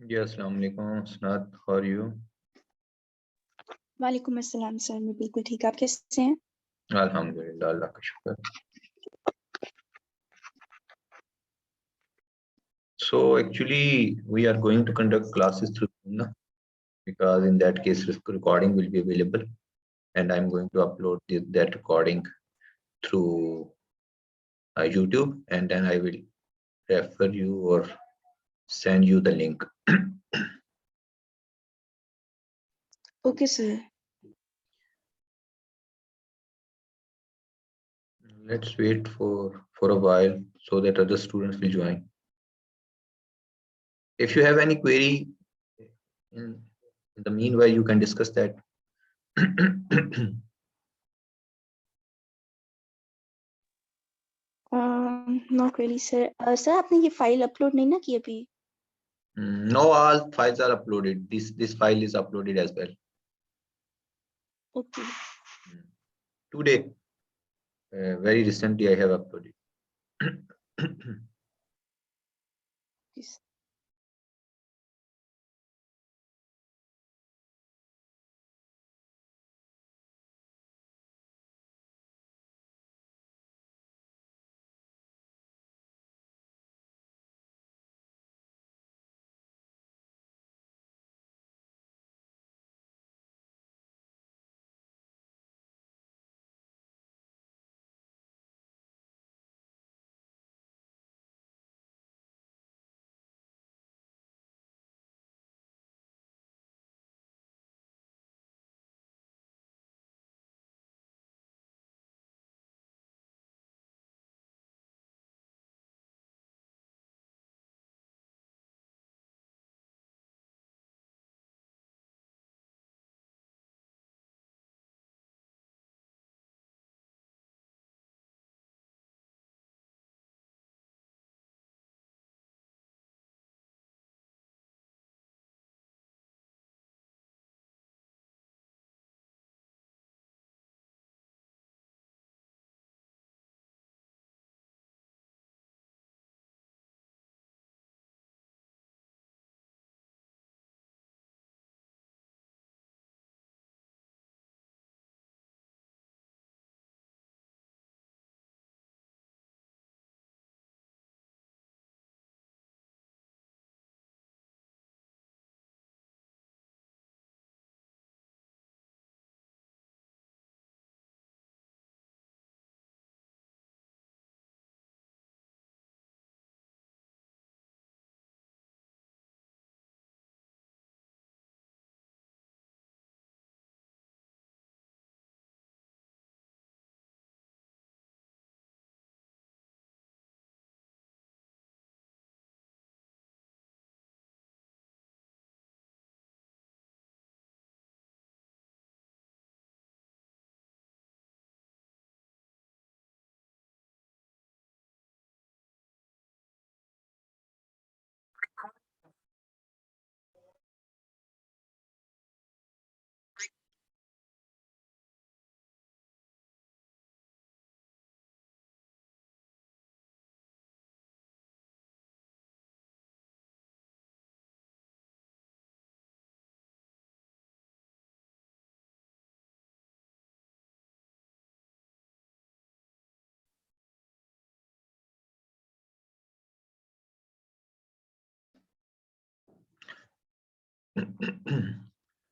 Yes, Assalamu alaikum. Snat, how are you? वालेकुम अस्सलाम sir, मैं बिल्कुल ठीक। आप कैसे हैं? Alhamdulillah, Allah ka shukr. So actually, we are going to conduct classes through Zoom, na? Because in that case, recording will be available, and I'm going to upload that recording through YouTube, and then I will refer you or send you the link. Okay sir. Let's wait for a while so that other students will join. If you have any query in the meanwhile, you can discuss that. Not really sir. Sir आपने ये file upload नहीं ना की अभी? No, all files are uploaded. This file is uploaded as well. Okay. Today, very recently, I have uploaded.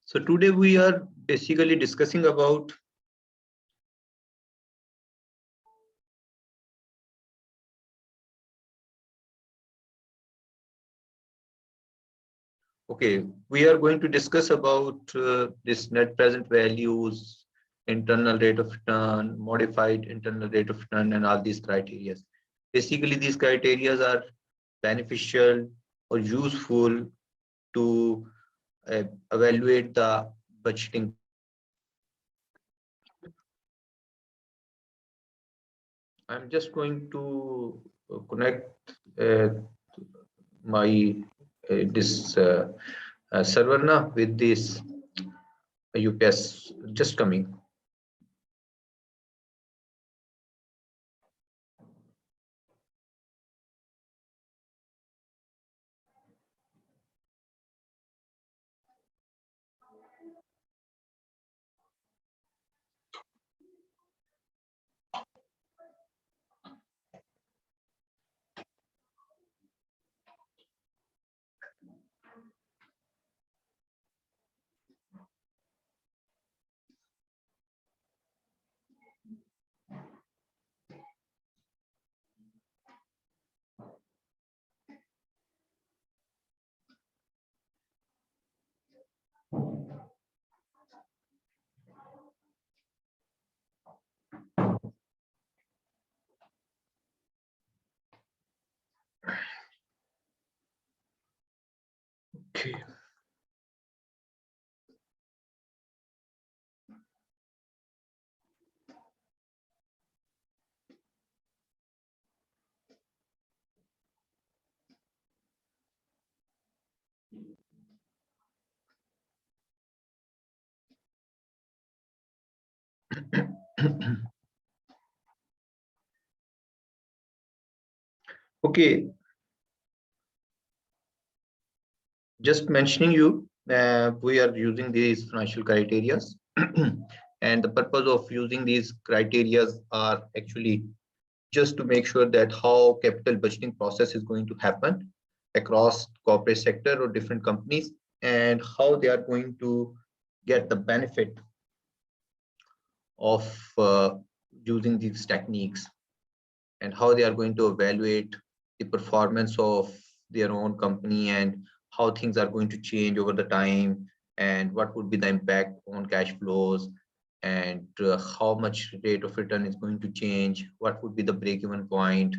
So today we are basically discussing about we are going to discuss about this net present values, internal rate of return, modified internal rate of return, and all these criteria. Basically, these criteria are beneficial or useful to evaluate the budgeting. I'm just going to connect my this server now with this UPS just coming. Okay, just mentioning you, we are using these financial criteria, and the purpose of using these criteria are actually just to make sure that how capital budgeting process is going to happen across corporate sector or different companies, and how they are going to get the benefit of using these techniques, and how they are going to evaluate the performance of their own company, and how things are going to change over the time, and what would be the impact on cash flows, and how much rate of return is going to change, what would be the break-even point,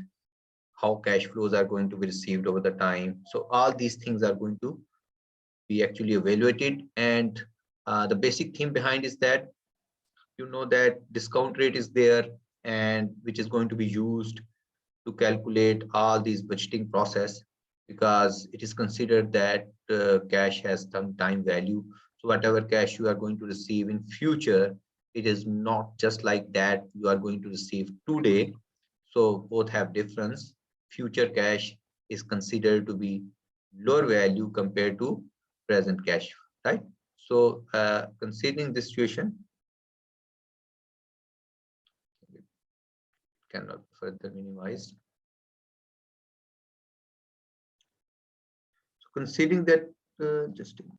how cash flows are going to be received over the time. So all these things are going to be actually evaluated, and the basic theme behind is that you know that discount rate is there, and which is going to be used to calculate all these budgeting process, because it is considered that cash has some time value. So whatever cash you are going to receive in future, it is not just like that you are going to receive today. So both have difference. Future cash is considered to be lower value compared to present cash, right? So considering this situation, cannot further minimize. So considering that, just a minute.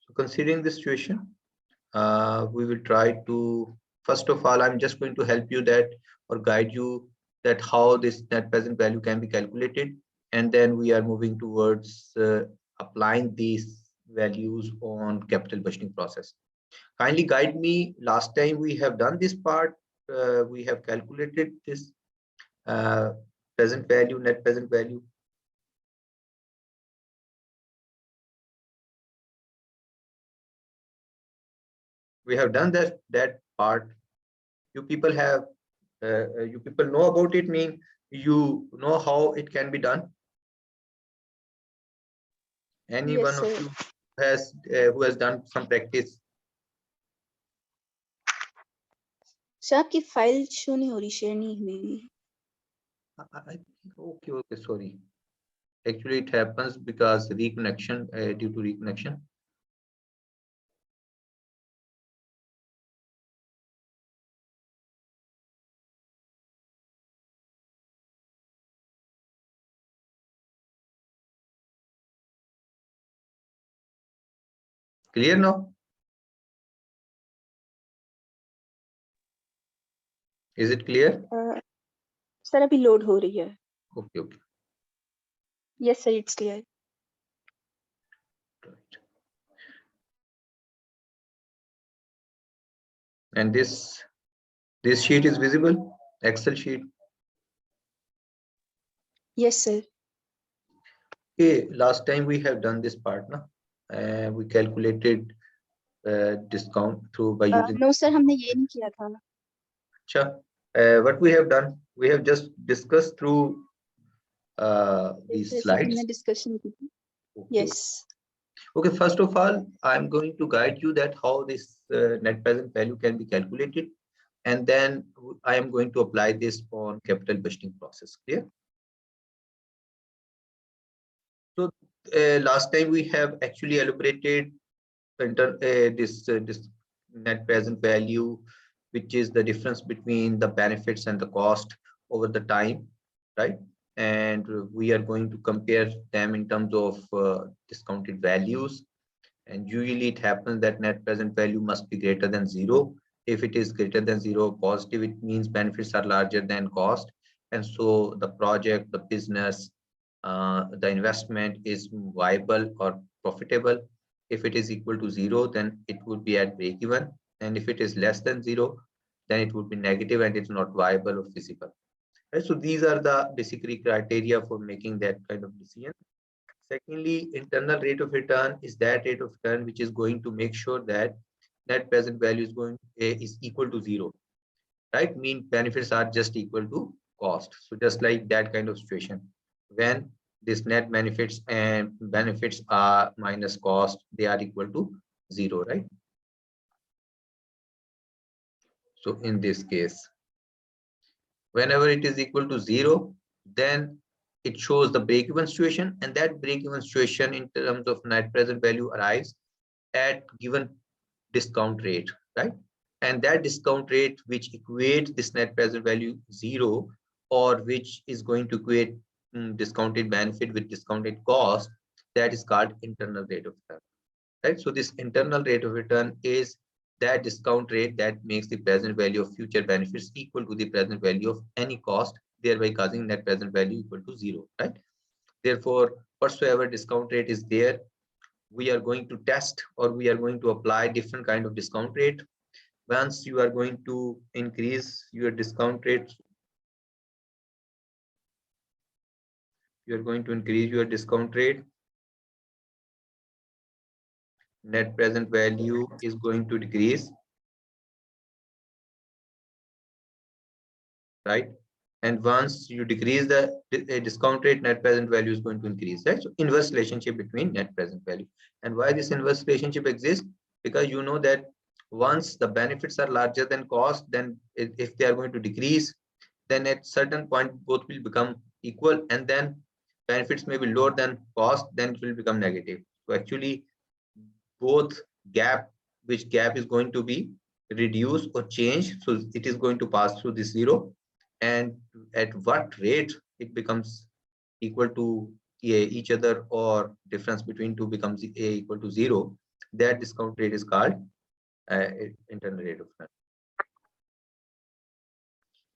So considering the situation, we will try to, first of all, I'm just going to help you that or guide you that how this net present value can be calculated. And then we are moving towards applying these values on capital budgeting process. Kindly guide me. Last time we have done this part, we have calculated this present value, net present value. We have done that part. You people have, you people know about it, mean you know how it can be done. Any Yes, one of sir. you has who has done some practice? Sir आपकी file show नहीं हो रही, share नहीं हुई। Okay, okay, sorry. Actually, it happens because reconnection, due to reconnection. Clear now? Is it clear? Sir अभी load हो रही है। Okay, okay. Yes, sir, it's clear. Right. And this sheet is visible, Excel sheet. Yes, sir. Okay, last time we have done this part, na? We calculated discount through by using. No, sir, हमने ये नहीं किया था। Sure. What we have done, we have just discussed through these Yes, sir, slides. हमने discussion की थी। Okay. Yes. Okay, first of all, I'm going to guide you that how this net present value can be calculated, and then I am going to apply this on capital budgeting process. Clear? So last time we have actually elaborated this net present value, which is the difference between the benefits and the cost over the time, right? And we are going to compare them in terms of discounted values. And usually it happens that net present value must be greater than zero. If it is greater than zero positive, it means benefits are larger than cost. And so the project, the business, the investment is viable or profitable. If it is equal to zero, then it would be at break even. And if it is less than zero, then it would be negative and it's not viable or feasible. Right? So these are the basically criteria for making that kind of decision. Secondly, internal rate of return is that rate of return which is going to make sure that net present value is equal to zero, right? Mean benefits are just equal to cost. So just like that kind of situation, when this net benefits are minus cost, they are equal to zero, right? So in this case, whenever it is equal to zero, then it shows the break-even situation, and that break-even situation in terms of net present value arrives at given discount rate, right? And that discount rate which equates this net present value zero, or which is going to equate discounted benefit with discounted cost, that is called internal rate of return, right? So this internal rate of return is that discount rate that makes the present value of future benefits equal to the present value of any cost, thereby causing net present value equal to zero, right? Therefore, whatsoever discount rate is there, we are going to test, or we are going to apply different kind of discount rate. Once you are going to increase your discount rate, you are going to increase your discount rate, net present value is going to decrease, right? And once you decrease the discount rate, net present value is going to increase, right? So inverse relationship between net present value. And why this inverse relationship exists? Because you know that once the benefits are larger than cost, then if they are going to decrease, then at certain point both will become equal, and then benefits may be lower than cost, then it will become negative. So actually both gap, which gap is going to be reduced or changed, so it is going to pass through this zero, and at what rate it becomes equal to each other, or difference between two becomes equal to zero, that discount rate is called internal rate of return.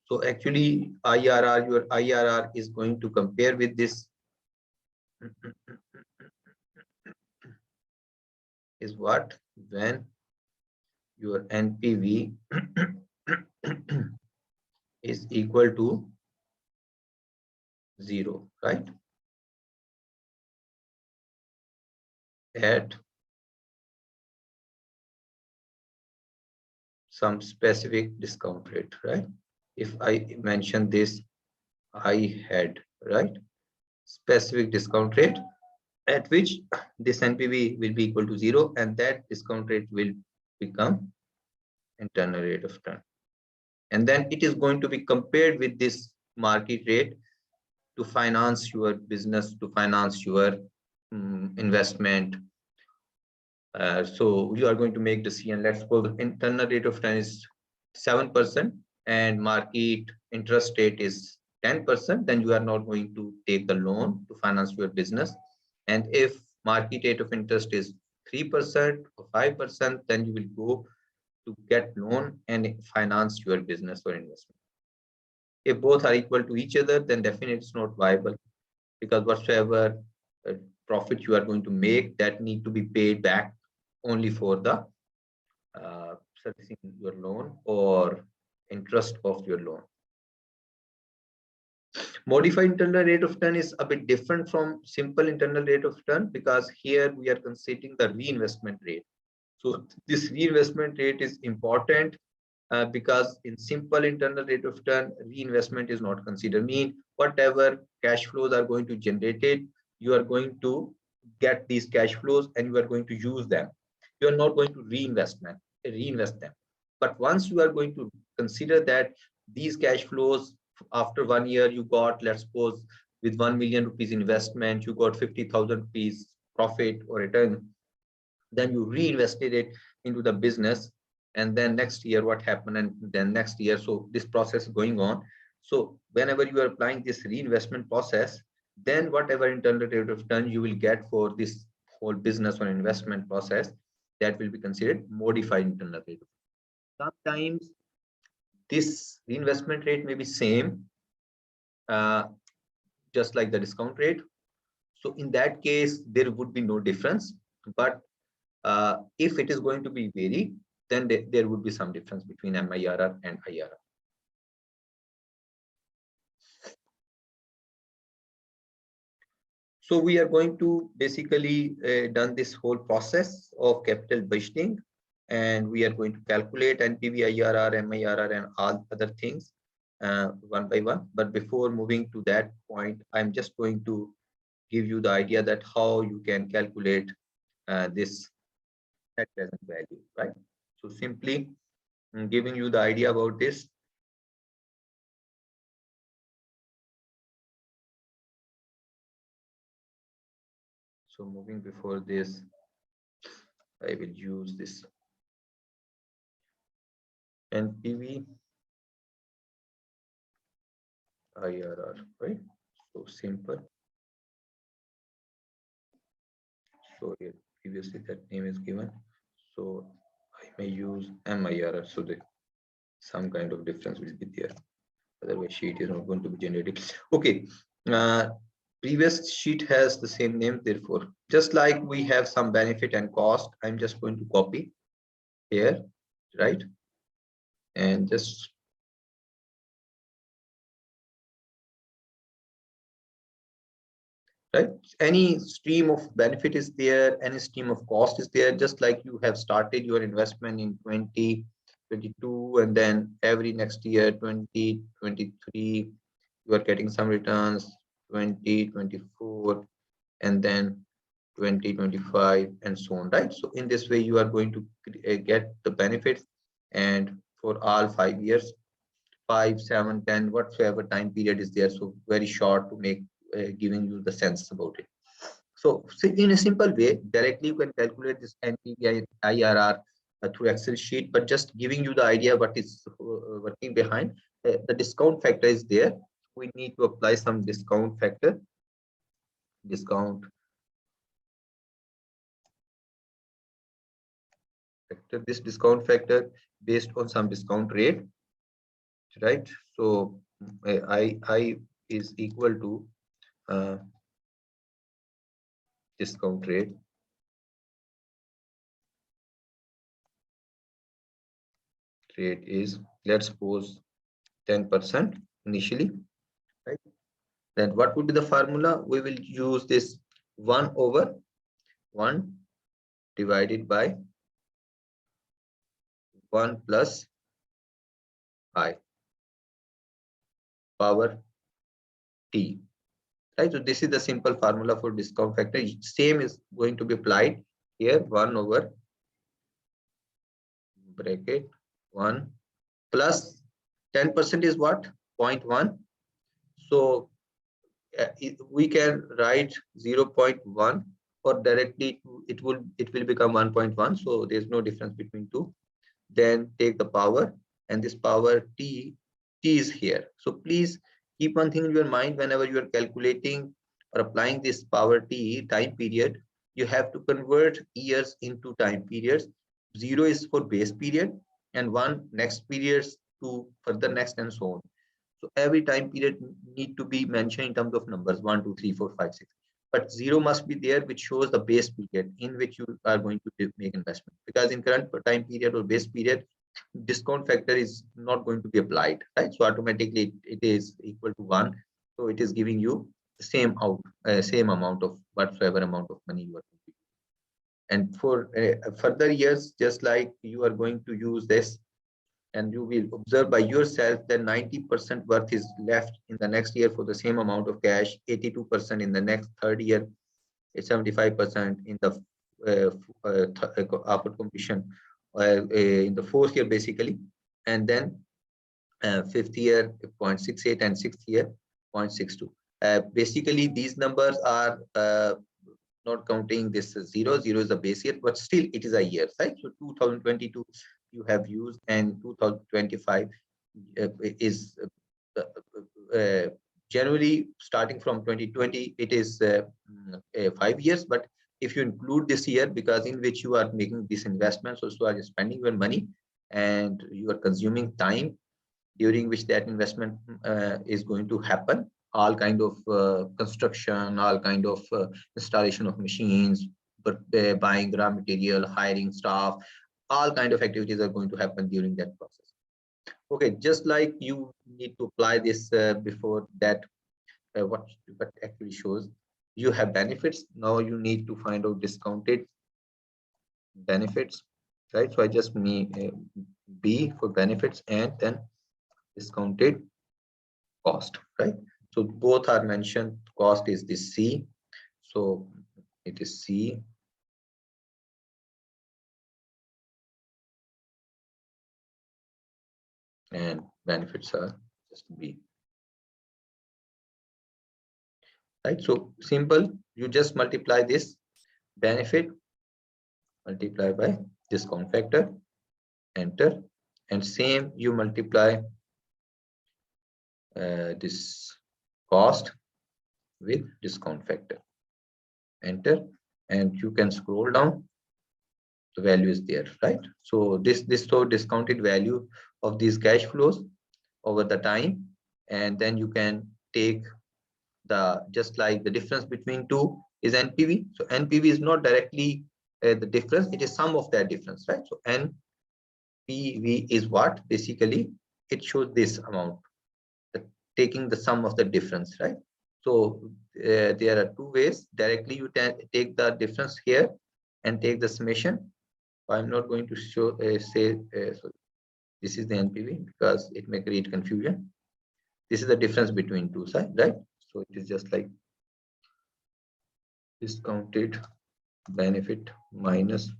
So actually IRR, your IRR is going to compare with this is what, when your NPV is equal to zero, right? At some specific discount rate, right? If I mention this, I had, right, specific discount rate at which this NPV will be equal to zero, and that discount rate will become internal rate of return. And then it is going to be compared with this market rate to finance your business, to finance your investment. So you are going to make decision. Let's suppose the internal rate of return is 7% and market interest rate is 10%, then you are not going to take the loan to finance your business. And if market rate of interest is 3% or 5%, then you will go to get loan and finance your business or investment. If both are equal to each other, then definitely it's not viable, because whatsoever profit you are going to make, that need to be paid back only for the servicing your loan or interest of your loan. Modified internal rate of return is a bit different from simple internal rate of return, because here we are considering the reinvestment rate. So this reinvestment rate is important because in simple internal rate of return, reinvestment is not considered. Mean whatever cash flows are going to generate it, you are going to get these cash flows and you are going to use them. You are not going to reinvest them. But once you are going to consider that these cash flows, after 1 year you got, let's suppose with 1 million rupees investment, you got 50,000 rupees profit or return, then you reinvested it into the business, and then next year what happened, and then next year, so this process is going on. So whenever you are applying this reinvestment process, then whatever internal rate of return you will get for this whole business or investment process, that will be considered modified internal rate of return. Sometimes this reinvestment rate may be same, just like the discount rate. So in that case, there would be no difference. But if it is going to be varied, then there would be some difference between MIRR and IRR. So we are going to basically done this whole process of capital budgeting, and we are going to calculate NPV, IRR, MIRR, and all other things one by one. But before moving to that point, I'm just going to give you the idea that how you can calculate this net present value, right? So simply giving you the idea about this. So moving before this, I will use this NPV IRR, right? So simple. So here previously that name is given. So I may use MIRR. So the some kind of difference will be there. Otherwise, sheet is not going to be generated. Okay. Previous sheet has the same name, therefore, just like we have some benefit and cost, I'm just going to copy here, right? And just right, any stream of benefit is there, any stream of cost is there, just like you have started your investment in 2022, and then every next year 2023 you are getting some returns, 2024, and then 2025, and so on, right? So in this way you are going to get the benefits, and for all 5 years, 5, 7, 10, whatsoever time period is there, so very short to make giving you the sense about it. So in a simple way, directly you can calculate this NPV IRR through Excel sheet, but just giving you the idea what is working behind. The discount factor is there. We need to apply some discount factor. Discount factor. This discount factor based on some discount rate, right? So I is equal to discount rate. Rate is, let's suppose, 10% initially, right? Then what would be the formula? We will use this 1 over 1 divided by 1 plus I power T, right? So this is the simple formula for discount factor. Same is going to be applied here. 1 over bracket 1 plus 10% is what? 0.1. So we can write 0.1, or directly it will become 1.1. So there's no difference between two. Then take the power, and this power t is here. So please keep one thing in your mind: whenever you are calculating or applying this power t time period, you have to convert years into time periods. 0 is for base period, and 1 next periods, to further next, and so on. So every time period need to be mentioned in terms of numbers: 1, 2, 3, 4, 5, 6. But 0 must be there, which shows the base period in which you are going to make investment. Because in current time period or base period, discount factor is not going to be applied, right? So automatically it is equal to 1. So it is giving you the same amount of whatsoever amount of money you are going to use. And for further years, just like you are going to use this, and you will observe by yourself that 90% worth is left in the next year for the same amount of cash, 82% in the next third year, 75% in the after completion in the fourth year basically, and then fifth year 0.68, and sixth year 0.62. Basically these numbers are not counting this 0. 0 is the base year, but still it is a year, right? So 2022 you have used, and 2025 is generally starting from 2020, it is 5 years. But if you include this year, because in which you are making this investment, so you are spending your money and you are consuming time during which that investment is going to happen, all kind of construction, all kind of installation of machines, but buying raw material, hiring staff, all kind of activities are going to happen during that process. Okay, just like you need to apply this before that, what actually shows you have benefits. Now you need to find out discounted benefits, right? So I just need B for benefits and then discounted cost, right? So both are mentioned. Cost is the C. So it is C. And benefits are just B. Right? So simple, you just multiply this benefit multiply by discount factor, enter, and same you multiply this cost with discount factor, enter, and you can scroll down, the value is there, right? So this so discounted value of these cash flows over the time, and then you can take the just like the difference between two is NPV. So NPV is not directly the difference, it is sum of that difference, right? So NPV is what basically it shows this amount, taking the sum of the difference, right? So there are two ways. Directly you can take the difference here and take the summation. I'm not going to show so this is the NPV because it may create confusion. This is the difference between two sides, right? So it is just like discounted benefit minus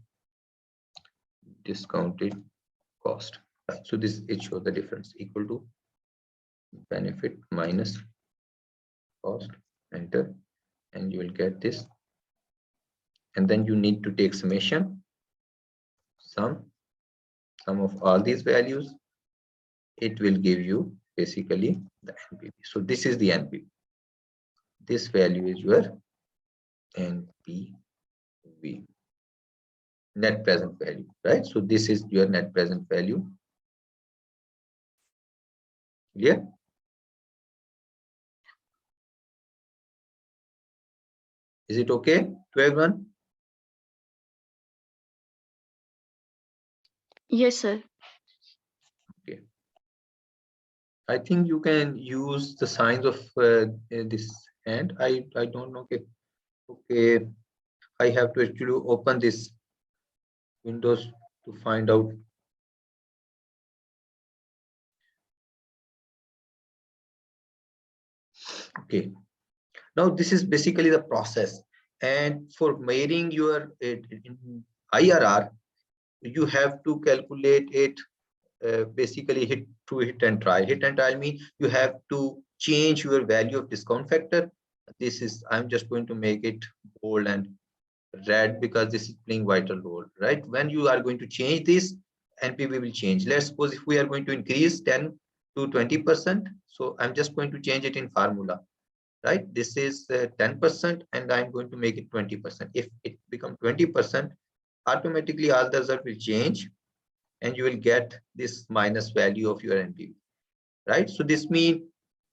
discounted cost, right? So this it shows the difference equal to benefit minus cost, enter, and you will get this, and then you need to take summation, sum of all these values, it will give you basically the NPV. So this is the NPV, this value is your NPV, net present value, right? So this is your net present value. Yeah, is it okay to everyone? Yes, sir. Okay, I think you can use the signs of this hand. I don't know. Okay, okay, I have to actually open this Windows to find out. Okay, now this is basically the process, and for measuring your IRR, you have to calculate it basically hit and try. Hit and try mean you have to change your value of discount factor. This is, I'm just going to make it bold and red because this is playing vital role, right? When you are going to change this, NPV will change. Let's suppose if we are going to increase 10 to 20%, so I'm just going to change it in formula, right? This is 10% and I'm going to make it 20%. If it becomes 20%, automatically all the result will change and you will get this minus value of your NPV, right? So this means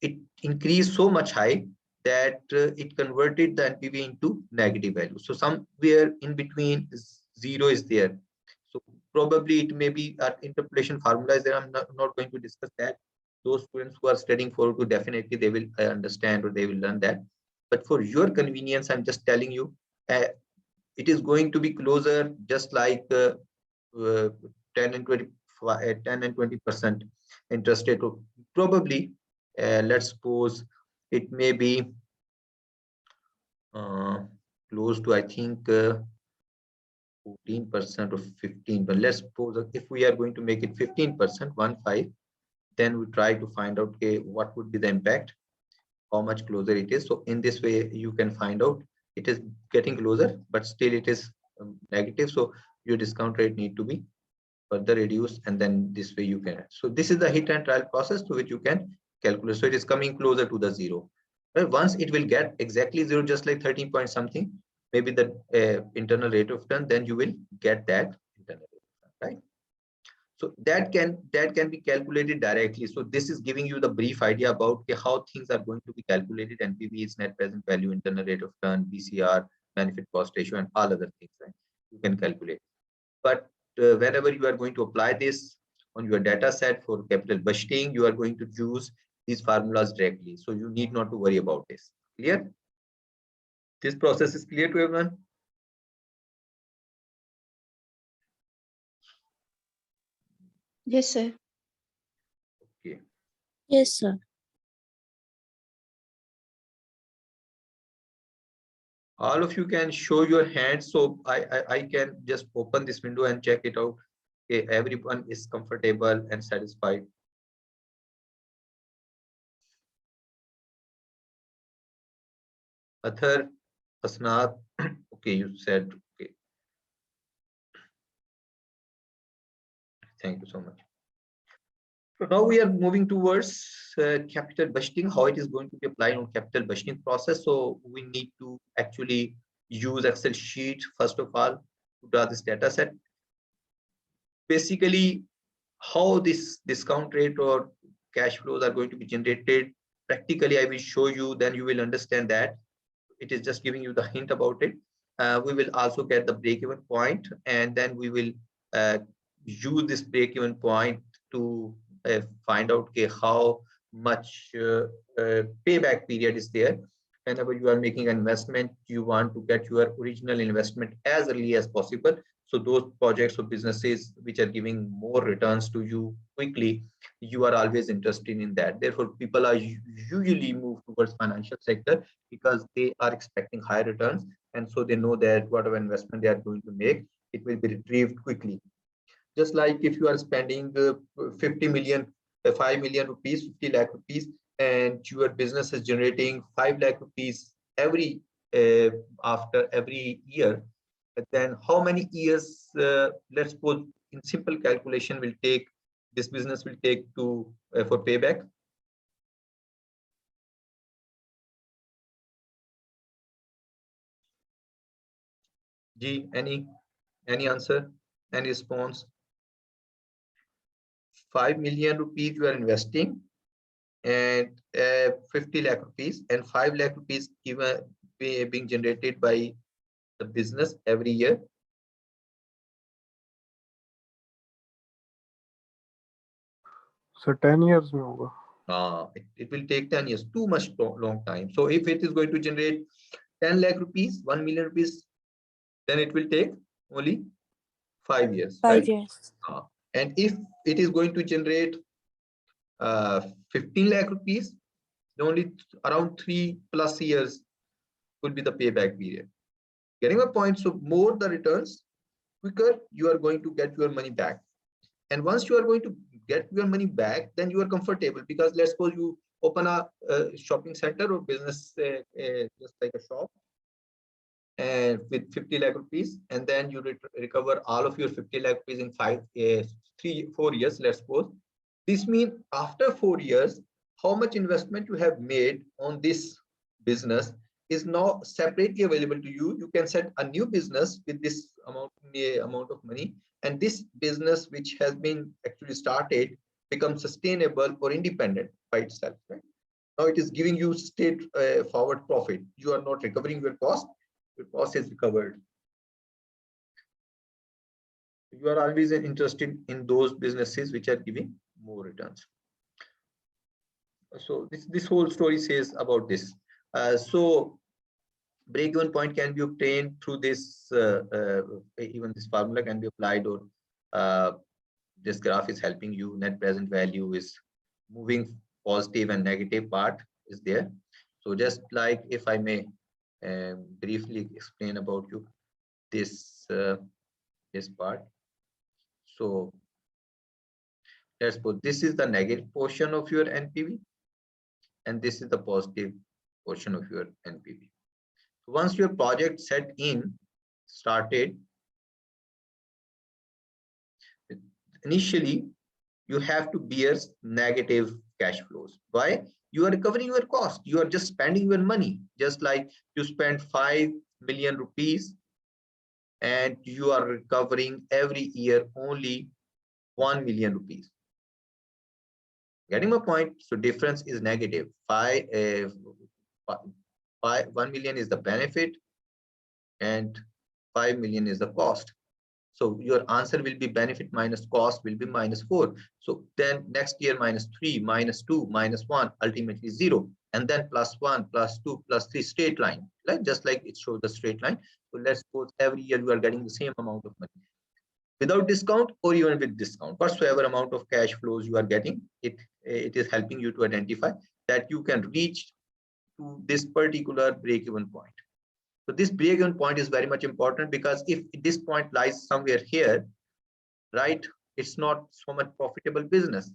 it increased so much high that it converted the NPV into negative value. So somewhere in between zero is there. So probably it may be an interpolation formula is there. I'm not going to discuss that. Those students who are studying 402 definitely they will understand or they will learn that. But for your convenience, I'm just telling you, it is going to be closer, just like 10 and 20, 10 and 20% interest rate. Probably, let's suppose it may be close to, I think, 14% or 15. But let's suppose that if we are going to make it 15%, 1.5, then we try to find out, okay, what would be the impact, how much closer it is. So in this way, you can find out it is getting closer, but still it is negative. So your discount rate need to be further reduced, and then this way you can. So this is the hit and trial process to which you can calculate. So it is coming closer to the zero. Well, once it will get exactly zero, just like 13 point something, maybe the internal rate of return, then you will get that internal rate of return, right? So that can be calculated directly. So this is giving you the brief idea about how things are going to be calculated. NPV is net present value, internal rate of return, BCR, benefit cost ratio, and all other things, right? You can calculate. But whenever you are going to apply this on your data set for capital budgeting, you are going to use these formulas directly. So you need not to worry about this. Clear? This process is clear to everyone? Yes, sir. Okay. Yes, sir. All of you can show your hands, so I can just open this window and check it out. Okay, everyone is comfortable and satisfied. Athar, Asnath, okay, you said okay. Thank you so much. So now we are moving towards capital budgeting, how it is going to be applied on capital budgeting process. So we need to actually use Excel sheet first of all to draw this data set. Basically, how this discount rate or cash flows are going to be generated. Practically, I will show you, then you will understand that. It is just giving you the hint about it. We will also get the break-even point, and then we will use this break-even point to find out okay, how much payback period is there. Whenever you are making an investment, you want to get your original investment as early as possible. So those projects or businesses which are giving more returns to you quickly, you are always interested in that. Therefore, people are usually move towards financial sector because they are expecting high returns, and so they know that whatever investment they are going to make, it will be retrieved quickly. Just like if you are spending 50 million, 5 million rupees, 50 lakh rupees, and your business is generating 5 lakh rupees every after every year, then how many years, let's suppose in simple calculation, will take this business will take to for payback? G, any answer, any response? 5 million rupees you are investing, and 50 lakh rupees, and 5 lakh rupees given being generated by the business every year. So 10 years में होगा. It will take 10 years, too much long time. So if it is going to generate 10 lakh rupees, 1 million rupees, then it will take only 5 years, 5 right? years. And if it is going to generate 15 lakh rupees, only around 3+ years could be the payback period. Getting my point? So more the returns, quicker you are going to get your money back. And once you are going to get your money back, then you are comfortable, because let's suppose you open a shopping center or business, just like a shop, and with 50 lakh rupees, and then you recover all of your 50 lakh rupees in 4 years, let's suppose. This means after 4 years, how much investment you have made on this business is now separately available to you. You can set a new business with this amount of money, and this business which has been actually started becomes sustainable or independent by itself, right? Now it is giving you straight forward profit. You are not recovering your cost is recovered. You are always interested in those businesses which are giving more returns. So this whole story says about this. So break-even point can be obtained through this, even this formula can be applied, or this graph is helping you. Net present value is moving positive and negative part is there. So just like if I may briefly explain about you this this part. So let's put this is the negative portion of your NPV, and this is the positive portion of your NPV. Once your project started, initially you have to bear negative cash flows. Why? You are recovering your cost. You are just spending your money. Just like you spend 5 million rupees and you are recovering every year only 1 million rupees. Getting my point? So difference is negative. 1 million is the benefit and 5 million is the cost. So your answer will be benefit minus cost will be -4. So then next year -3, -2, -1, ultimately 0, and then +1, +2, +3 straight line. like just like it shows the straight line. So let's suppose every year you are getting the same amount of money without discount or even with discount. Whatsoever amount of cash flows you are getting, it is helping you to identify that you can reach to this particular break-even point. So this break-even point is very much important, because if this point lies somewhere here, right, it's not so much profitable business.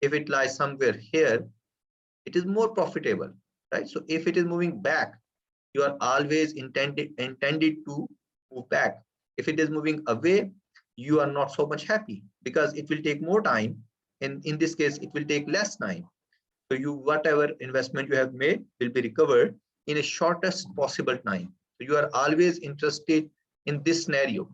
If it lies somewhere here, it is more profitable, right? So if it is moving back, you are always intended to move back. If it is moving away, you are not so much happy, because it will take more time. In this case, it will take less time. So you, whatever investment you have made will be recovered in a shortest possible time. So you are always interested in this scenario.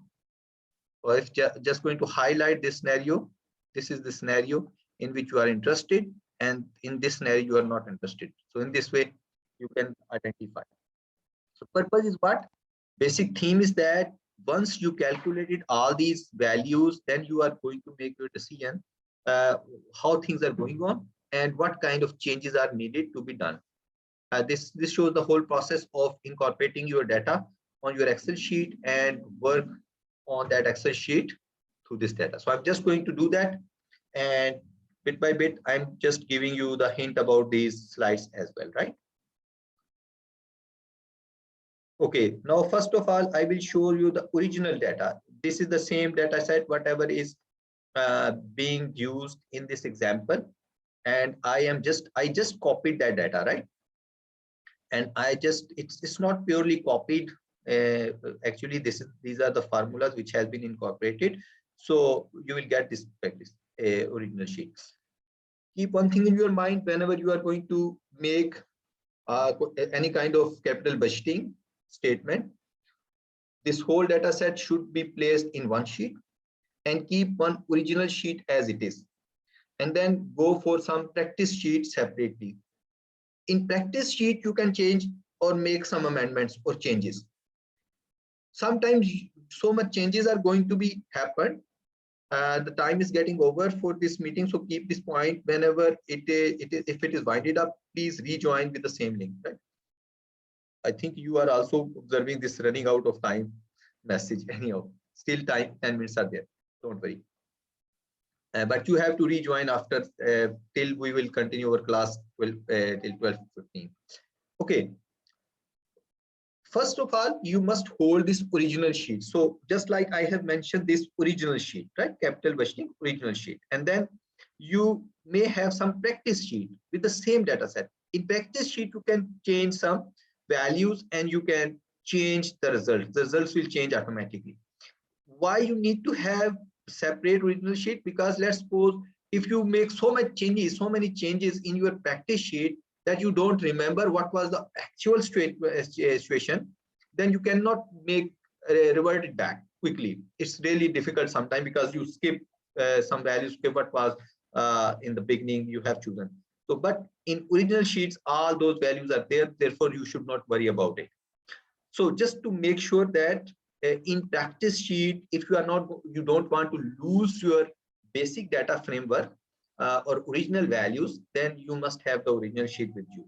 Or if just going to highlight this scenario, this is the scenario in which you are interested, and in this scenario you are not interested. So in this way, you can identify. So purpose is what? Basic theme is that once you calculated all these values, then you are going to make your decision how things are going on and what kind of changes are needed to be done. This shows the whole process of incorporating your data on your Excel sheet and work on that Excel sheet through this data. So I'm just going to do that, and bit by bit, I'm just giving you the hint about these slides as well, right? Okay, now first of all, I will show you the original data. This is the same data set, whatever is being used in this example, and I just copied that data, right? And it's not purely copied. Actually, these are the formulas which has been incorporated. So you will get this practice original sheets. Keep one thing in your mind whenever you are going to make any kind of capital budgeting statement. This whole data set should be placed in one sheet, and keep one original sheet as it is, and then go for some practice sheet separately. In practice sheet, you can change or make some amendments or changes. Sometimes so much changes are going to be happen. The time is getting over for this meeting, so keep this point. Whenever if it is winded up, please rejoin with the same link, right? I think you are also observing this running out of time message. Anyhow, still time, 10 minutes are there, don't worry. But you have to rejoin after till we will continue our class till 12:15. Okay. First of all, you must hold this original sheet. So just like I have mentioned, this original sheet, right? Capital budgeting original sheet. And then you may have some practice sheet with the same data set. In practice sheet, you can change some values and you can change the results. The results will change automatically. Why you need to have separate original sheet? Because let's suppose if you make so many changes in your practice sheet that you don't remember what was the actual situation, then you cannot make revert it back quickly. It's really difficult sometimes, because you skip some values, skip what was in the beginning you have chosen. So but in original sheets, all those values are there, therefore you should not worry about it. So just to make sure that in practice sheet, if you don't want to lose your basic data framework or original values, then you must have the original sheet with you.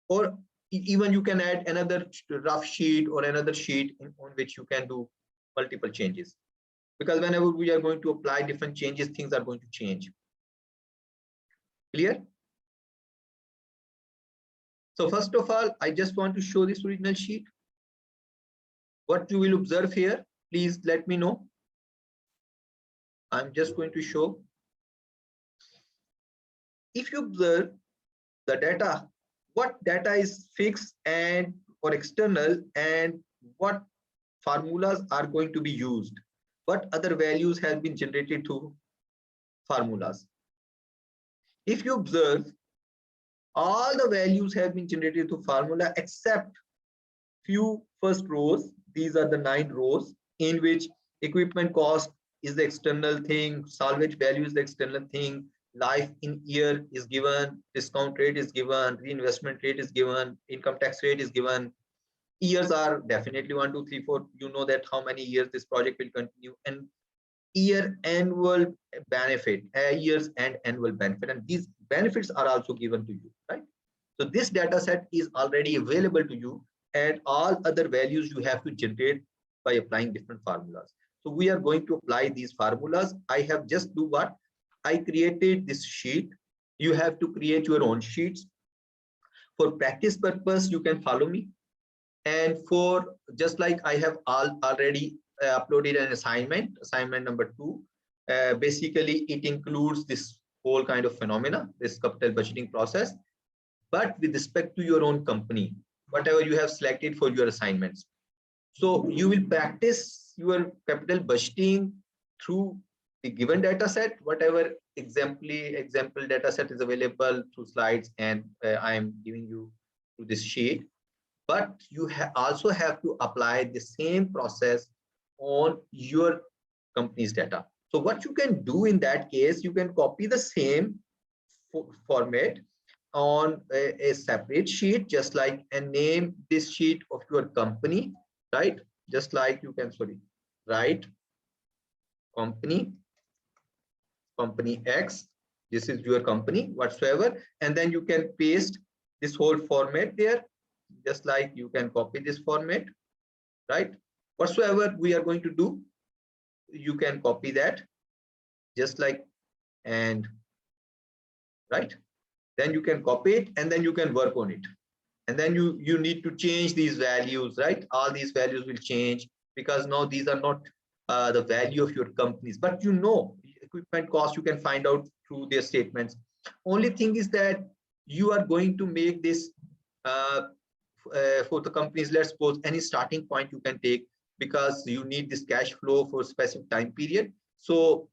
Or even you can add another rough sheet or another sheet on which you can do multiple changes, because whenever we are going to apply different changes, things are going to change. Clear? So first of all, I just want to show this original sheet. What you will observe here, please let me know. I'm just going to show. If you observe the data, what data is fixed and or external, and what formulas are going to be used, what other values have been generated through formulas. If you observe, all the values have been generated through formula except few first rows. These are the 9 rows in which equipment cost is the external thing, salvage value is the external thing, life in year is given, discount rate is given, reinvestment rate is given, income tax rate is given. Years are definitely 1, 2, 3, 4. You know that how many years this project will continue, and year annual benefit, years and annual benefit, and these benefits are also given to you, right? So this data set is already available to you, and all other values you have to generate by applying different formulas. So we are going to apply these formulas. I have just do what? I created this sheet. You have to create your own sheets. For practice purpose, you can follow me. And for just like I have already uploaded an assignment number 2. Basically, it includes this whole kind of phenomena, this capital budgeting process, but with respect to your own company, whatever you have selected for your assignments. So you will practice your capital budgeting through the given data set, whatever example data set is available through slides, and I am giving you to this sheet. But you also have to apply the same process on your company's data. So what you can do in that case, you can copy the same format on a separate sheet, just like, and name this sheet of your company, right? Just like you can, write company X, this is your company whatsoever, and then you can paste this whole format there, just like you can copy this format, right? Whatsoever we are going to do, you can copy that, just like, and right, then you can copy it, and then you can work on it. And then you need to change these values, right? All these values will change, because now these are not the value of your companies, but equipment cost you can find out through their statements. Only thing is that you are going to make this for the companies. Let's suppose any starting point you can take, because you need this cash flow for specific time period. So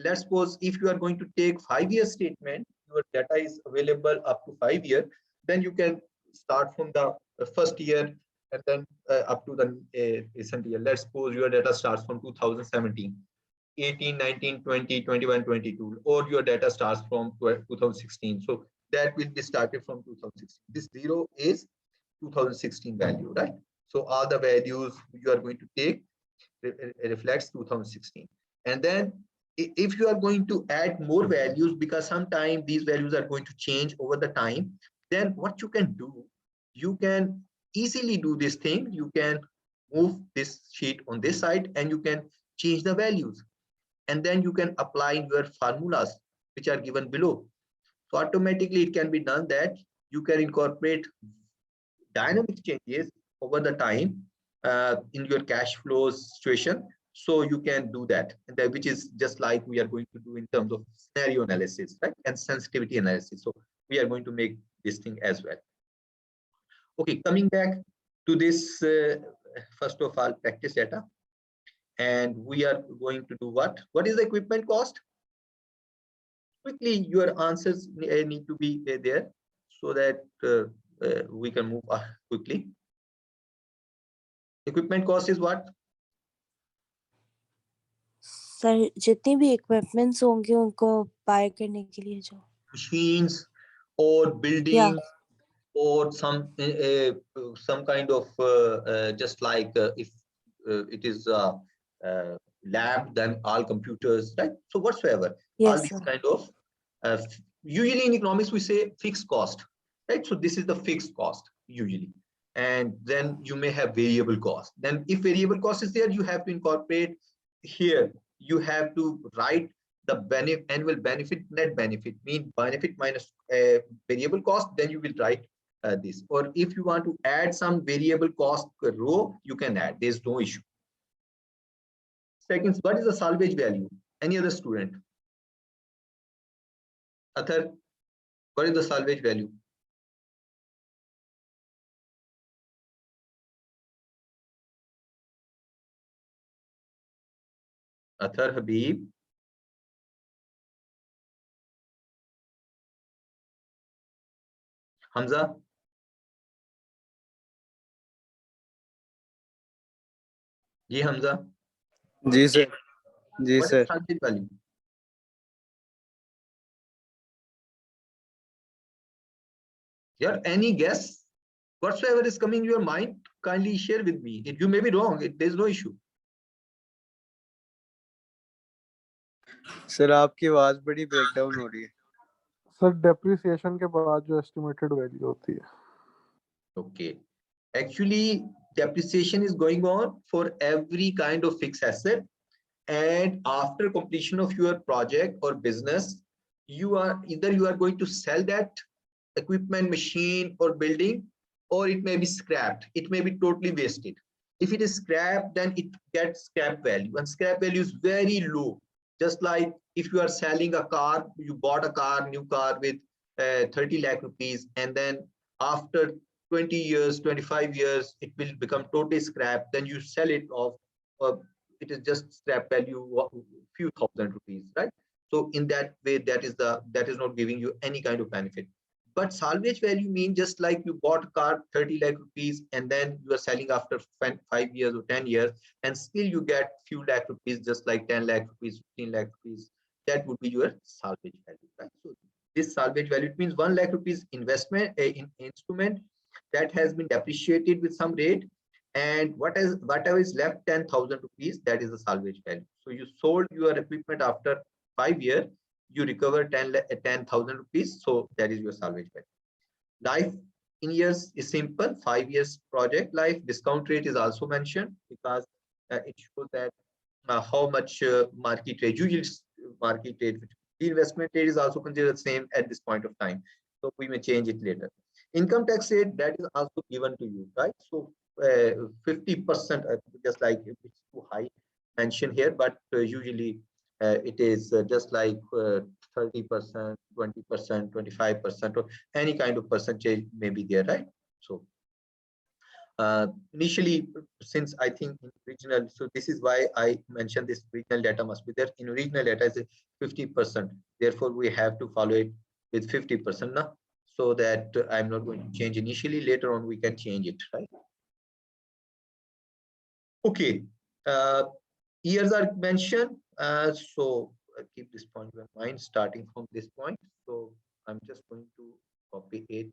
let's suppose if you are going to take 5-year statement, your data is available up to 5 years, then you can start from the first year and then up to the recent year. Let's suppose your data starts from 2017, 18, 19, 20, 21, 22, or your data starts from 2016. So that will be started from 2016. This 0 is 2016 value, right? So all the values you are going to take reflects 2016. And then if you are going to add more values, because sometimes these values are going to change over the time, then what you can do, you can easily do this thing. You can move this sheet on this side and you can change the values, and then you can apply your formulas which are given below. So automatically it can be done that you can incorporate dynamic changes over the time in your cash flow situation. So you can do that, which is just like we are going to do in terms of scenario analysis, right, and sensitivity analysis. So we are going to make this thing as well. Okay, coming back to this, first of all, practice data, and we are going to do what? What is the equipment cost? Quickly, your answers need to be there so that we can move quickly. Equipment cost is what? Sir जितने भी equipments होंगे उनको bye करने के लिए जो machines or buildings, or some kind of just like if it is lab, then all computers, right? So whatsoever, all yes these sir. kind of usually in economics we say fixed cost, right? So this is the fixed cost usually, and then you may have variable cost. Then if variable cost is there, you have to incorporate here. You have to write the annual benefit, net benefit, mean benefit minus variable cost, then you will write this. Or if you want to add some variable cost row, you can add, there's no issue. Second, what is the salvage value? Any other student? Athar, what is the salvage value? Athar, Habib. Hamza? Ji Hamza? जी sir जी What is sir salvage value? Yeah, any guess? Whatsoever is coming in your mind, kindly share with me. You may be wrong, there's no issue. Sir आपकी आवाज बड़ी breakdown हो रही है sir depreciation के बाद जो एस्टिमेटेड वैल्यू होती है. Okay. Actually, depreciation is going on for every kind of fixed asset. And after completion of your project or business, you are going to sell that equipment, machine, or building, or it may be scrapped. It may be totally wasted. If it is scrapped, then it gets scrap value, and scrap value is very low. Just like if you are selling a car, you bought a car, new car with 30 lakh rupees, and then after 20 years, 25 years, it will become totally scrap. Then you sell it off. Uh, it is just scrap value, few thousand rupees, right? So in that way, that is not giving you any kind of benefit. But salvage value means just like you bought a car 30 lakh rupees and then you are selling after 5 years or 10 years, and still you get few lakh rupees, just like 10 lakh rupees, 15 lakh rupees. That would be your salvage value, right? So this salvage value, it means 1 lakh rupees investment in instrument that has been depreciated with some rate, and whatever is left, 10,000 rupees, that is the salvage value. So you sold your equipment after 5 years, you recover 10,000 rupees. So that is your salvage value. Life in years is simple, 5 years project life. Discount rate is also mentioned because it shows that how much market rate, usually market rate. The investment rate is also considered the same at this point of time. So we may change it later. Income tax rate, that is also given to you, right? So 50%, just like it's too high mentioned here, but usually it is just like 30%, 20%, 25%, or any kind of percentage may be there, right? So initially, since I think in regional, so this is why I mentioned this regional data must be there. In regional data is 50%. Therefore, we have to follow it with 50% now, so that I'm not going to change initially. Later on, we can change it, right? Okay. Years are mentioned. So keep this point in mind, starting from this point. So I'm just going to copy it